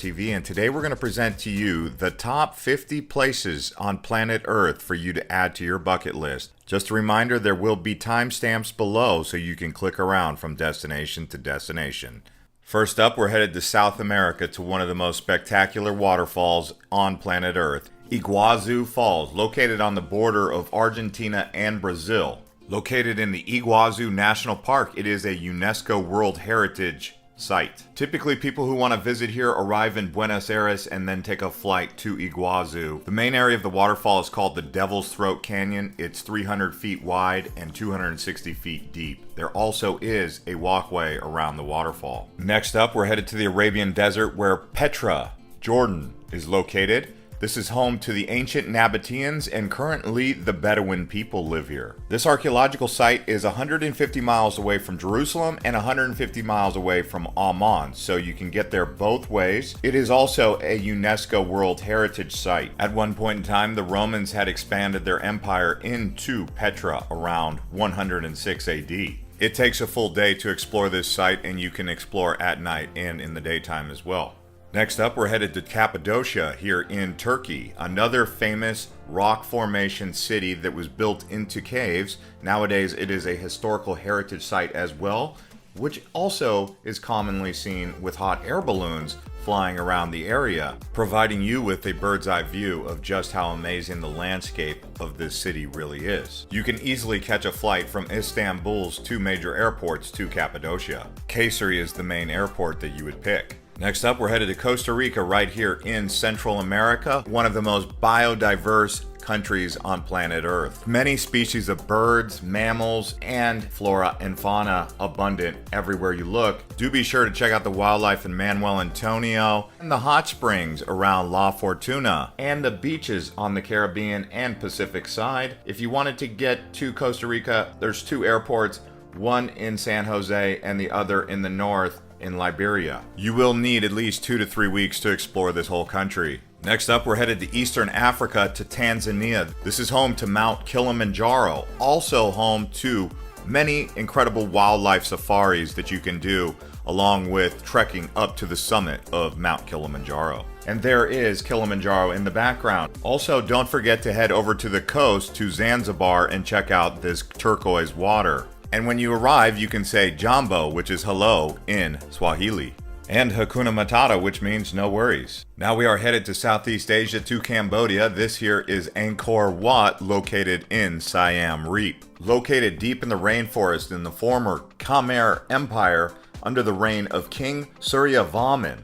TV, and today we're going to present to you the top 50 places on planet Earth for you to add to your bucket list. Just a reminder, there will be timestamps below so you can click around from destination to destination. First up, we're headed to South America to one of the most spectacular waterfalls on planet Earth, Iguazu Falls, located on the border of Argentina and Brazil. Located in the Iguazu National Park, it is a UNESCO World Heritage Site. Typically, people who want to visit here arrive in Buenos Aires and then take a flight to Iguazu. The main area of the waterfall is called the Devil's Throat Canyon. It's 300 feet wide and 260 feet deep. There also is a walkway around the waterfall. Next up, we're headed to the Arabian Desert where Petra, Jordan, is located. This is home to the ancient Nabateans, and currently the Bedouin people live here. This archaeological site is 150 miles away from Jerusalem and 150 miles away from Amman, so you can get there both ways. It is also a UNESCO World Heritage Site. At one point in time, the Romans had expanded their empire into Petra around 106 AD. It takes a full day to explore this site, and you can explore at night and in the daytime as well. Next up, we're headed to Cappadocia here in Turkey, another famous rock formation city that was built into caves. Nowadays, it is a historical heritage site as well, which also is commonly seen with hot air balloons flying around the area, providing you with a bird's eye view of just how amazing the landscape of this city really is. You can easily catch a flight from Istanbul's two major airports to Cappadocia. Kayseri is the main airport that you would pick. Next up, we're headed to Costa Rica right here in Central America, one of the most biodiverse countries on planet Earth. Many species of birds, mammals, and flora and fauna abundant everywhere you look. Do be sure to check out the wildlife in Manuel Antonio, and the hot springs around La Fortuna, and the beaches on the Caribbean and Pacific side. If you wanted to get to Costa Rica, there's two airports, one in San Jose and the other in the north in Liberia. You will need at least 2 to 3 weeks to explore this whole country. Next up, we're headed to Eastern Africa to Tanzania. This is home to Mount Kilimanjaro, also home to many incredible wildlife safaris that you can do, along with trekking up to the summit of Mount Kilimanjaro. And there is Kilimanjaro in the background. Also, don't forget to head over to the coast to Zanzibar and check out this turquoise water. And when you arrive, you can say Jambo, which is hello in Swahili, and Hakuna Matata, which means no worries. Now we are headed to Southeast Asia to Cambodia. This here is Angkor Wat, located in Siam Reap. Located deep in the rainforest in the former Khmer Empire under the reign of King Suryavarman.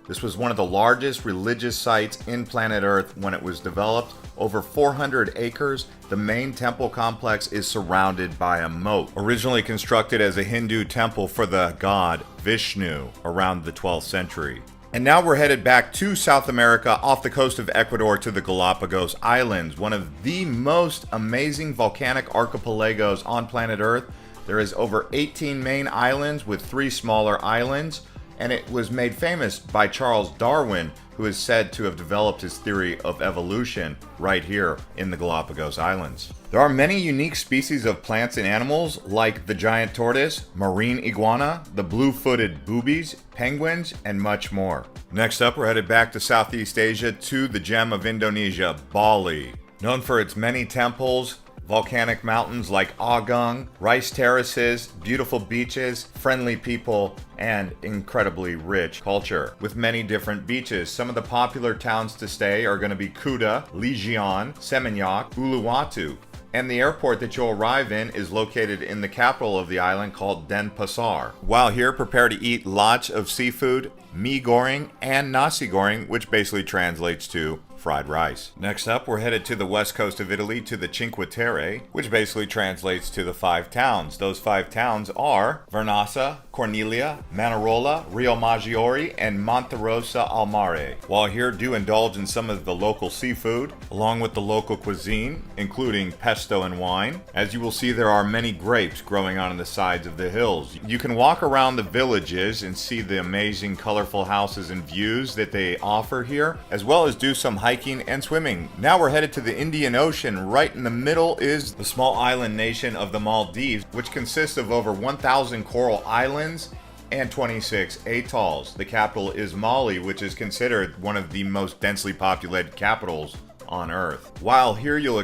This was one of the largest religious sites in planet Earth when it was developed. Over 400 acres, the main temple complex is surrounded by a moat. Originally constructed as a Hindu temple for the god Vishnu around the 12th century. And now we're headed back to South America off the coast of Ecuador to the Galapagos Islands, one of the most amazing volcanic archipelagos on planet Earth. There is over 18 main islands with 3 smaller islands, and it was made famous by Charles Darwin, who is said to have developed his theory of evolution right here in the Galapagos Islands. There are many unique species of plants and animals like the giant tortoise, marine iguana, the blue-footed boobies, penguins, and much more. Next up, we're headed back to Southeast Asia to the gem of Indonesia, Bali. Known for its many temples, volcanic mountains like Agung, rice terraces, beautiful beaches, friendly people, and incredibly rich culture with many different beaches. Some of the popular towns to stay are going to be Kuta, Legion, Seminyak, Uluwatu. And the airport that you'll arrive in is located in the capital of the island called Denpasar. While here, prepare to eat lots of seafood, mee goreng, and nasi goreng, which basically translates to fried rice. Next up, we're headed to the west coast of Italy to the Cinque Terre, which basically translates to the 5 towns. Those 5 towns are Vernazza, Cornelia, Manarola, Rio Maggiore, and Monterosa al Mare. While here, do indulge in some of the local seafood, along with the local cuisine, including pesto and wine. As you will see, there are many grapes growing on the sides of the hills. You can walk around the villages and see the amazing colorful houses and views that they offer here, as well as do some hiking and swimming. Now we're headed to the Indian Ocean. Right in the middle is the small island nation of the Maldives, which consists of over 1,000 coral islands And 26, atolls. The capital is Mali, which is considered one of the most densely populated capitals on Earth. While here you'll